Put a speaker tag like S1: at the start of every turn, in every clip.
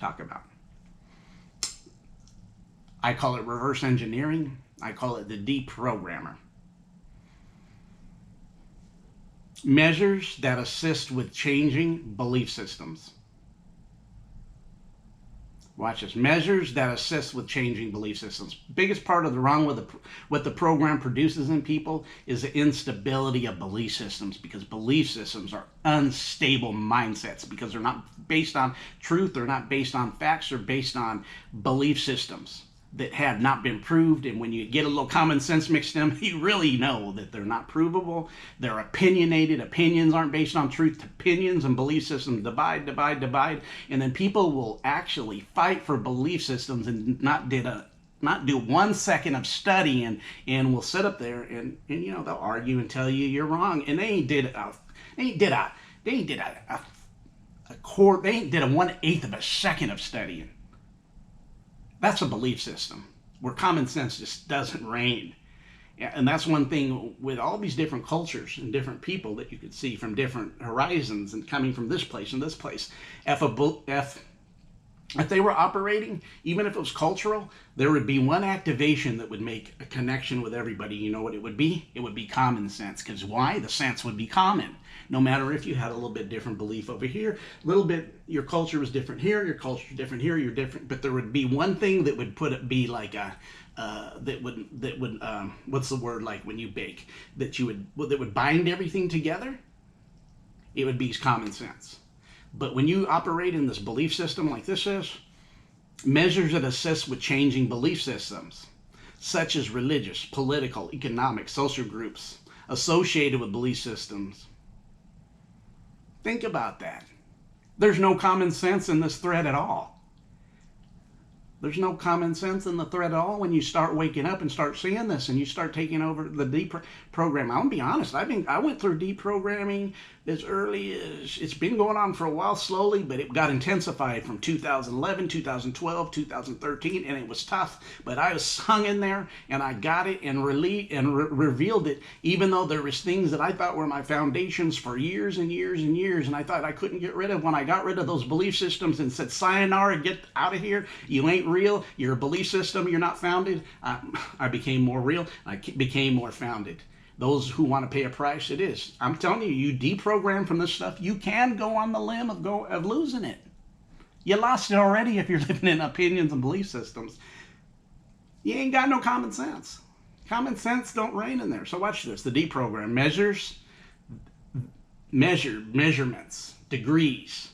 S1: talk about. I call it reverse engineering. I call it the deprogrammer. Measures that assist with changing belief systems. Watch this. Measures that assist with changing belief systems. Biggest part of the wrong with what the program produces in people is the instability of belief systems, because belief systems are unstable mindsets, because they're not based on truth, they're not based on facts, they're based on belief systems that have not been proved. And when you get a little common sense mixed in, you really know that they're not provable. They're opinionated. Opinions aren't based on truth. Opinions and belief systems divide. And then people will actually fight for belief systems and not do 1 second of studying, and will sit up there and you know, they'll argue and tell you you're wrong. And they ain't did a 1/8 of a second of studying. That's a belief system where common sense just doesn't reign. And that's one thing with all these different cultures and different people that you could see from different horizons and coming from this place and this place. If they were operating, even if it was cultural, there would be one activation that would make a connection with everybody. You know what it would be? It would be common sense. Because why? The sense would be common. No matter if you had a little bit different belief over here, a little bit, your culture was different here, your culture is different here, you're different. But there would be one thing that would be like a, that would what's the word, like when you bake, that would bind everything together? It would be common sense. But when you operate in this belief system like this is, measures that assist with changing belief systems, such as religious, political, economic, social groups associated with belief systems. Think about that. There's no common sense in this thread at all. There's no common sense in the thread at all when you start waking up and start seeing this and you start taking over the deprogram. I'm going to be honest. I went through deprogramming as early as, it's been going on for a while slowly, but it got intensified from 2011, 2012, 2013, and it was tough. But I was hung in there and I got it and revealed it, even though there was things that I thought were my foundations for years and years and years, and I thought I couldn't get rid of. When I got rid of those belief systems and said, sayonara, get out of here, you ain't real, you're a belief system, you're not founded, I became more real, I became more founded. Those who want to pay a price, it is. I'm telling you, you deprogram from this stuff, you can go on the limb of losing it. You lost it already if you're living in opinions and belief systems. You ain't got no common sense. Common sense don't reign in there. So watch this. The deprogram measurements, degrees,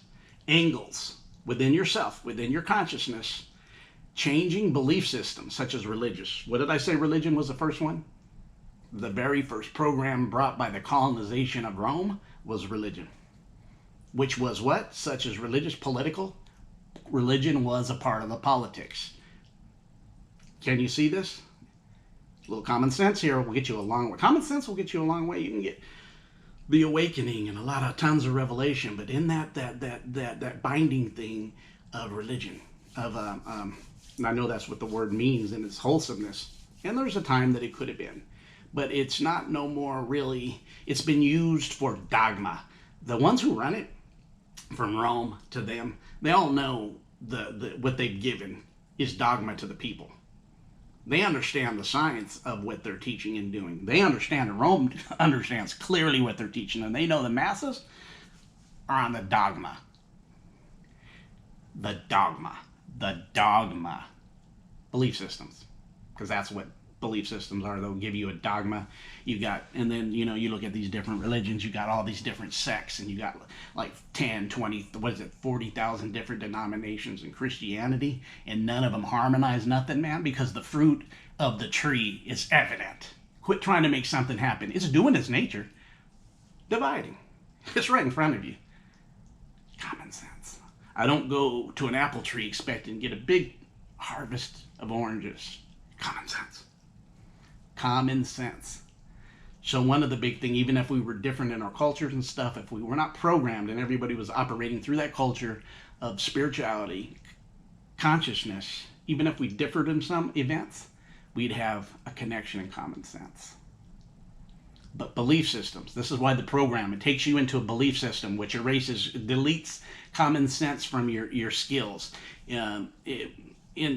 S1: angles within yourself, within your consciousness, changing belief systems such as religious. What did I say religion was the first one? The very first program brought by the colonization of Rome was religion. Which was what? Such as religious, political. Religion was a part of the politics. Can you see this? A little common sense here will get you a long way. Common sense will get you a long way. You can get the awakening and tons of revelation, but in that binding thing of religion, and I know that's what the word means in its wholesomeness. And there's a time that it could have been. But it's not no more really, it's been used for dogma. The ones who run it, from Rome to them, they all know what they've given is dogma to the people. They understand the science of what they're teaching and doing. They understand, and Rome understands clearly what they're teaching, and they know the masses are on the dogma. The dogma. Belief systems. Because that's what belief systems are. They'll give you a dogma. And then, you look at these different religions, you got all these different sects, and you got like 10, 20, 40,000 different denominations in Christianity, and none of them harmonize nothing, man, because the fruit of the tree is evident. Quit trying to make something happen. It's doing its nature. Dividing. It's right in front of you. Common sense. I don't go to an apple tree expecting to get a big harvest of oranges. Common sense. Common sense. So one of the big things, even if we were different in our cultures and stuff, if we were not programmed and everybody was operating through that culture of spirituality, consciousness, even if we differed in some events, we'd have a connection in common sense. But belief systems, this is why the program, it takes you into a belief system which deletes common sense from your skills. And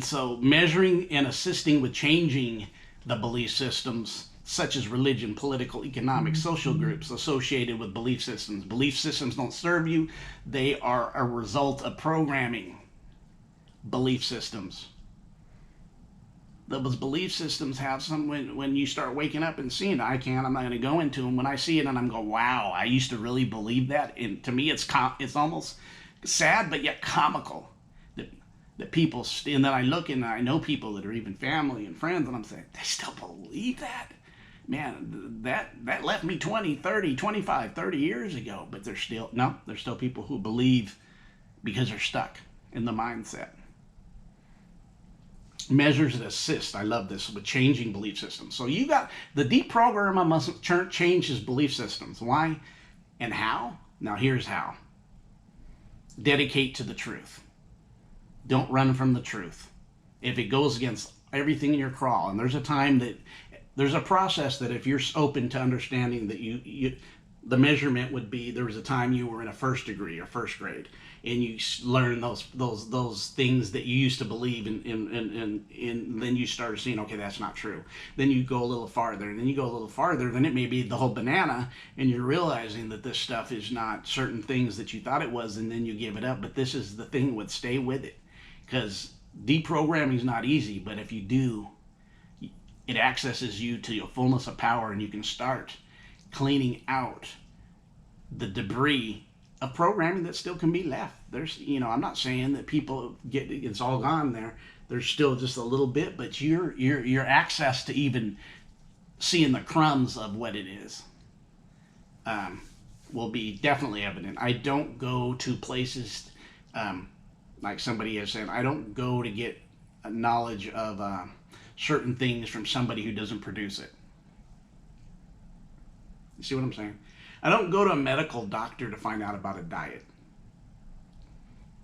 S1: so measuring and assisting with changing the belief systems, such as religion, political, economic, social groups associated with belief systems. Belief systems don't serve you. They are a result of programming belief systems. Those belief systems have some, when you start waking up and seeing it, I'm not going to go into them. When I see it and I'm going, wow, I used to really believe that. And to me, it's almost sad, but yet comical that people, and then I look and I know people that are even family and friends, and I'm saying, they still believe that? Man, that left me 20, 30, 25, 30 years ago. But there's still people who believe because they're stuck in the mindset. Measures that assist, I love this, with changing belief systems. So you got the deprogrammer must change his belief systems. Why and how? Now here's how. Dedicate to the truth. Don't run from the truth. If it goes against everything in your crawl, and there's a process that if you're open to understanding that the measurement would be, there was a time you were in a first degree or first grade, and you learn those things that you used to believe, and then you start seeing, okay, that's not true. Then you go a little farther, and then you go a little farther, then it may be the whole banana, and you're realizing that this stuff is not certain things that you thought it was, and then you give it up. But this is the thing, with stay with it, because deprogramming is not easy, but if you do, it accesses you to your fullness of power, and you can start cleaning out the debris of programming that still can be left. I'm not saying that people it's all gone there. There's still just a little bit, but your access to even seeing the crumbs of what it is will be definitely evident. I don't go to places, like somebody has said, I don't go to get a knowledge of certain things from somebody who doesn't produce it. You see what I'm saying? I don't go to a medical doctor to find out about a diet.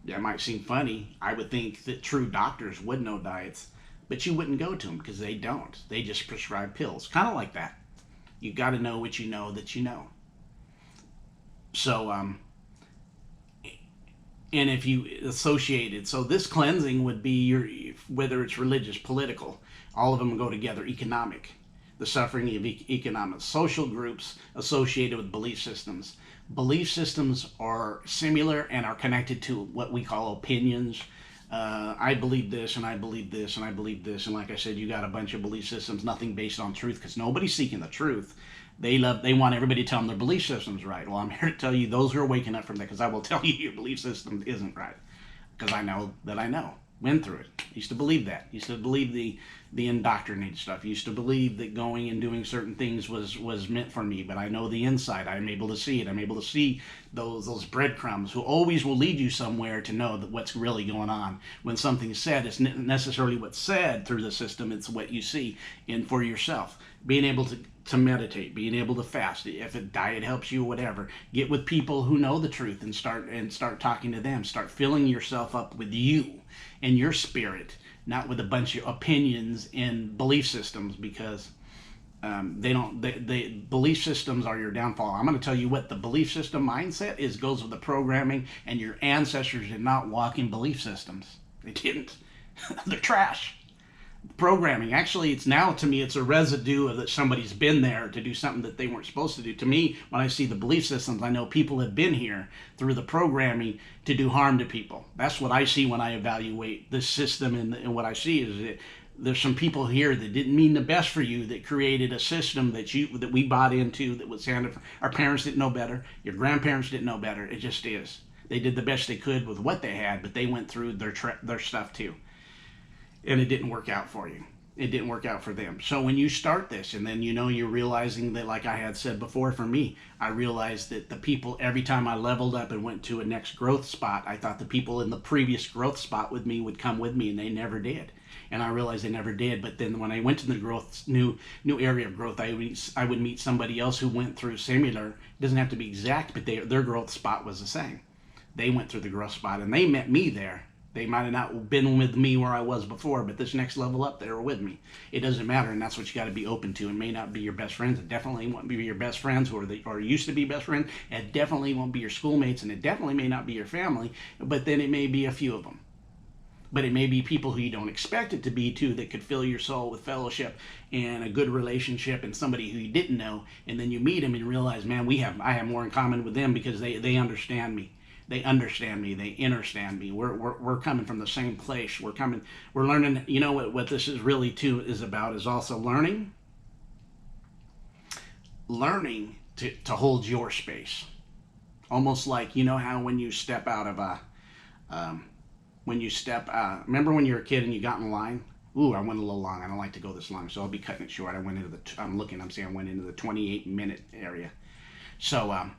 S1: That might seem funny. I would think that true doctors would know diets, but you wouldn't go to them because they don't. They just prescribe pills. Kind of like that. You got to know what you know that you know. So, and if you associated, so this cleansing would be whether it's religious, political, all of them go together, economic. The suffering of economic, social groups associated with belief systems. Belief systems are similar and are connected to what we call opinions. I believe this, and I believe this, and I believe this. And like I said, you got a bunch of belief systems, nothing based on truth, because nobody's seeking the truth. They want everybody to tell them their belief system's right. Well, I'm here to tell you, those who are waking up from that, because I will tell you your belief system isn't right. Because I know that I know. Went through it. Used to believe that. Used to believe the indoctrinated stuff. Used to believe that going and doing certain things was meant for me. But I know the inside. I'm able to see it. I'm able to see those breadcrumbs who always will lead you somewhere to know that what's really going on. When something's said, it's not necessarily what's said through the system. It's what you see in for yourself. Being able to meditate, being able to fast. If a diet helps you, whatever, get with people who know the truth and start talking to them. Start filling yourself up with you and your spirit, not with a bunch of opinions and belief systems, because belief systems are your downfall. I'm going to tell you what the belief system mindset is, goes with the programming, and your ancestors did not walk in belief systems. They didn't. They're trash. Programming, actually, it's now, to me, it's a residue of that somebody's been there to do something that they weren't supposed to do. To me, when I see the belief systems, I know people have been here through the programming to do harm to people. That's what I see when I evaluate this system, and what I see is that there's some people here that didn't mean the best for you, that created a system that we bought into, that was handed. Our parents didn't know better. Your grandparents didn't know better. It just is. They did the best they could with what they had, but they went through their stuff too. And it didn't work out for you. It didn't work out for them. So when you start this, and then you're realizing that, like I had said before, for me, I realized that the people, every time I leveled up and went to a next growth spot, I thought the people in the previous growth spot with me would come with me, and they never did. And I realized they never did. But then when I went to the new area of growth, I would meet somebody else who went through similar. It doesn't have to be exact, but their growth spot was the same. They went through the growth spot, and they met me there. They might have not been with me where I was before, but this next level up, they were with me. It doesn't matter, and that's what you got to be open to. It may not be your best friends. It definitely won't be your best friends, or used to be best friends. It definitely won't be your schoolmates, and it definitely may not be your family. But then it may be a few of them. But it may be people who you don't expect it to be too, that could fill your soul with fellowship and a good relationship, and somebody who you didn't know, and then you meet them and you realize, man, I have more in common with them because they understand me. They understand me. They understand me. We're coming from the same place. We're learning. You know what this is really too is about is also learning to hold your space. Almost like, you know how when you step out of a remember when you were a kid and you got in line? Ooh, I went a little long. I don't like to go this long, so I'll be cutting it short. I went into I'm went into the 28-minute area. So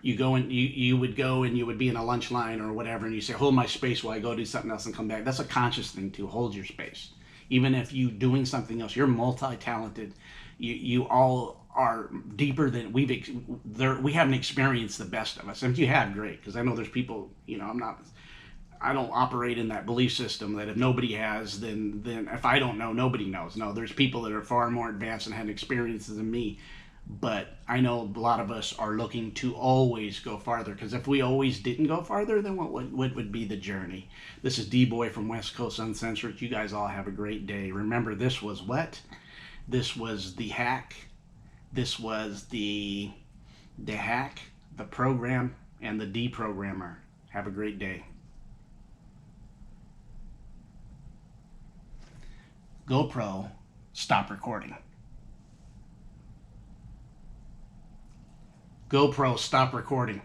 S1: you go and you would go and you would be in a lunch line or whatever, and you say, hold my space while I go do something else and come back. That's a conscious thing, to hold your space. Even if you doing something else, you're multi-talented. You all are deeper than we haven't experienced the best of us. And if you have, great, because I know there's people, I don't operate in that belief system that if nobody has, then if I don't know, nobody knows. No, there's people that are far more advanced and had experiences than me. But I know a lot of us are looking to always go farther, because if we always didn't go farther, then what would be the journey? This is D-Boy from West Coast Uncensored. You guys all have a great day. Remember, this was what? This was the hack. This was the hack, the program, and the deprogrammer. Have a great day. GoPro, stop recording. GoPro, stop recording.